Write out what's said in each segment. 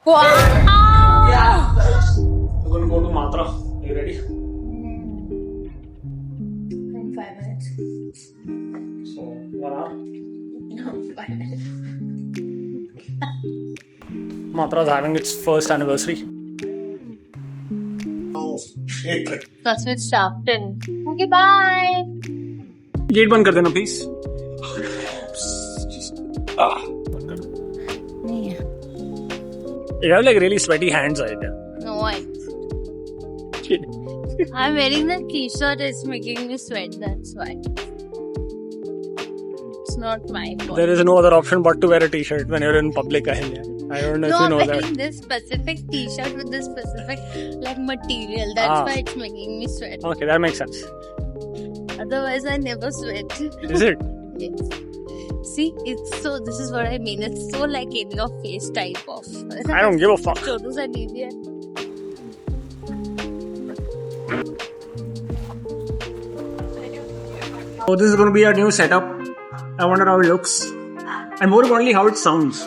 Wow! Yeah. We're going to go to Matra. Are you ready? In 5 minutes. So, 1 hour. No, 5 minutes. Matra is having its first anniversary. Oh, shit. That's it started. Okay, bye. Gate बंद कर देना please. You have like really sweaty hands right there. No, I'm wearing the t-shirt. It's making me sweat. That's why. It's not my fault. There is no other option but to wear a t-shirt when you're in public. I don't know if you know I'm that. wearing this specific t-shirt with this specific like material. That's why it's making me sweat. Okay, that makes sense. Otherwise, I never sweat. Is it? Yes. See, it's so. This is what I mean. It's so like in your face type of. I don't give a fuck. छोटू सा दीदी है. So this is going to be our new setup. I wonder how it looks. And more importantly, how it sounds.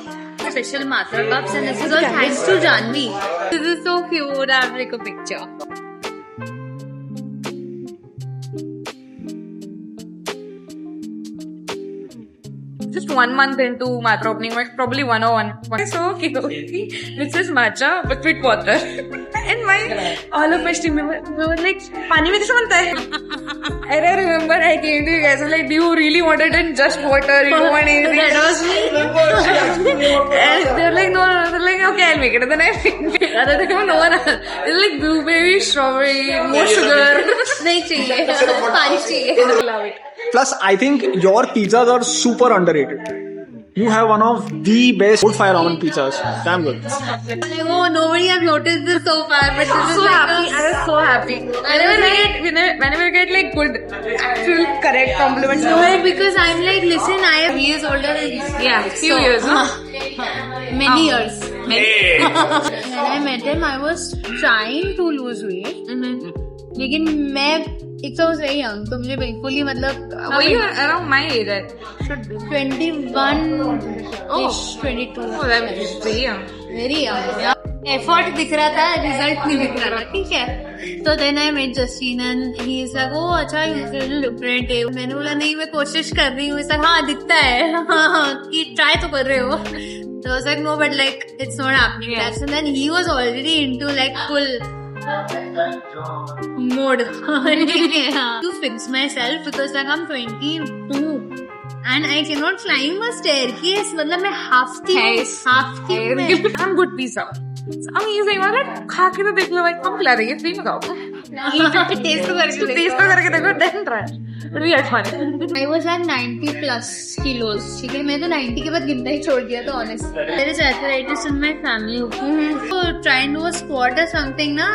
Special Matra cups, and this is all thanks to Janvi. This is so cute. I have like a picture. Just 1 month into matcha opening, like probably 101. It's so cute. This is matcha but with water. And all of my team members were like, "Pani mein kaise banta hai?" And I remember I came to you guys. I was like, "Do you really want it in just water? You don't want anything?" That was me. And they're like, "No." They're like, "Okay, I'll make it." And then I made it. Other than no one else. It's like blueberry, strawberry, more sugar. नहीं चाहिए. पानी चाहिए. I love it. Plus, I think your pizzas are super underrated. You have one of the best wood fire ramen pizzas. Damn good. Oh, nobody has noticed this so far, but this is So like happy. I was so happy. Whenever I get like good, actual, correct compliments. No, because I'm like, listen, I am years older than you. Yeah, few years. Many years. When I met him, I was trying to lose weight. लेकिन मैं एक तो सही हूँ तो मुझे बिल्कुल ही मतलब वही around my age should be 21 ish 22 oh that is very young very young effort दिख रहा था result नहीं दिख रहा था ठीक है तो then I met Justin and he is like oh अच्छा you look great है मैंने बोला नहीं मैं कोशिश कर रही हूँ ऐसा हाँ दिखता है हाँ कि try तो कर रहे हो so I was like no but like it's not happening that's and then he was already into like full mode to fix myself because like I'm 22 and I cannot climb a staircase मतलब मैं half की में I'm good pizza amazing मतलब खा के तो देख लो भाई कम खिला रही है फ्री में खाओ taste तो करके देखो then try but we had fun I was at 90 plus kilos ठीक है मैं तो 90 के बाद गिनना ही छोड़ दिया तो honest there is arthritis in my family so try and do a squat or something ना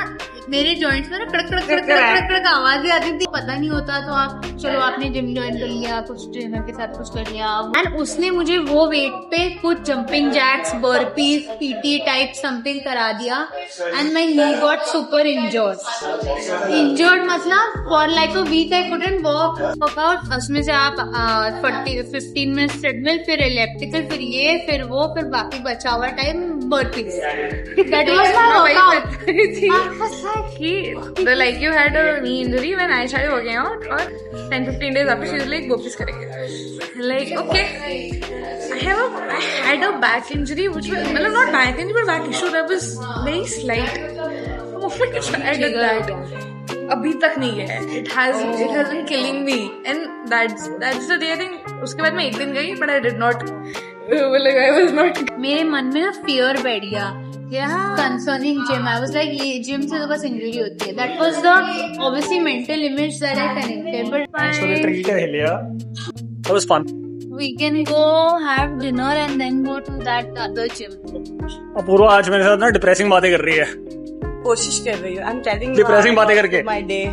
मेरे जॉइंट्स में ना कड़क आवाजें आती थी पता नहीं होता तो आप चलो आपने जिम ज्वाइन कर लिया कुछ ट्रेनर के साथ कुछ कर लिया एंड उसने मुझे वो वेट पे कुछ jumping jacks burpees PT type something करा दिया and my knee got super injured मतलब for like a week I couldn't walk workout उसमें से आप 15 मिनट ट्रेडमिल फिर एलिप्टिकल फिर ये फिर वो फिर बाकी बचा हुआ time burpees that was my workout The like you had a knee injury when I started working out or 10-15 days after she was like go please करेंगे like okay I had a back injury which was मतलब not back injury but back issue that was very slight I did that अभी तक नहीं है it has been killing me and that's the day I think उसके बाद मैं एक दिन गई but I did not like I was not मेरे मन में ना fear बैठ गया concerning gym I was like ये gym से तो बस injury होती है that was the obviously mental image that I connected but Thanks for the treat Helia. That was fun. we can go have dinner and then go to that other gym Apoorva आज मेरे साथ ना depressing बातें कर रही है कोशिश कर रही हूँ I'm telling you डिप्रेसिंग बातें करके my day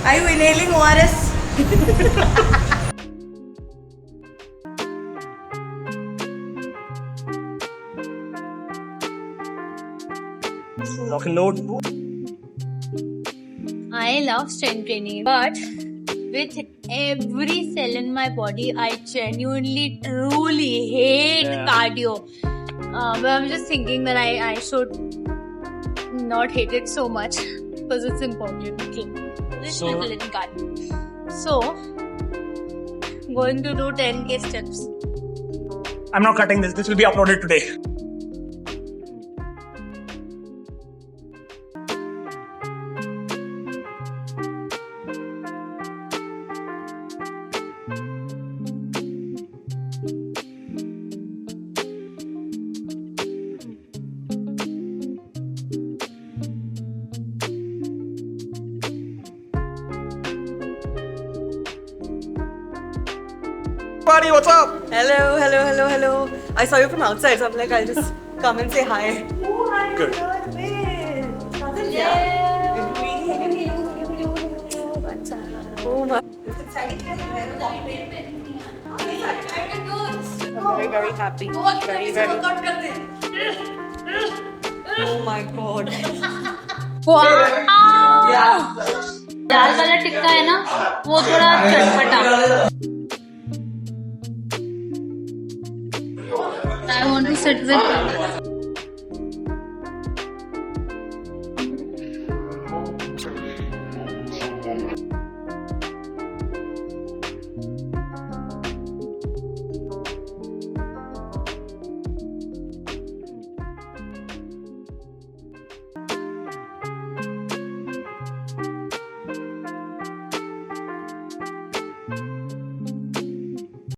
Are you inhaling ORS? Rock and load. I love strength training but with every cell in my body. I genuinely, truly hate cardio. But I'm just thinking that I should not hate it so much because it's important. Okay. Little cardio. So, going to do 10k steps. I'm not cutting this. This will be uploaded today. Buddy, what's up? Hello. I saw you from outside, so I'm like, I'll just come and say hi. Good. Oh my. Very, very happy. Very. Oh my god. दाल वाला टिक्का है ना, वो थोड़ा चटपटा. I want to sit with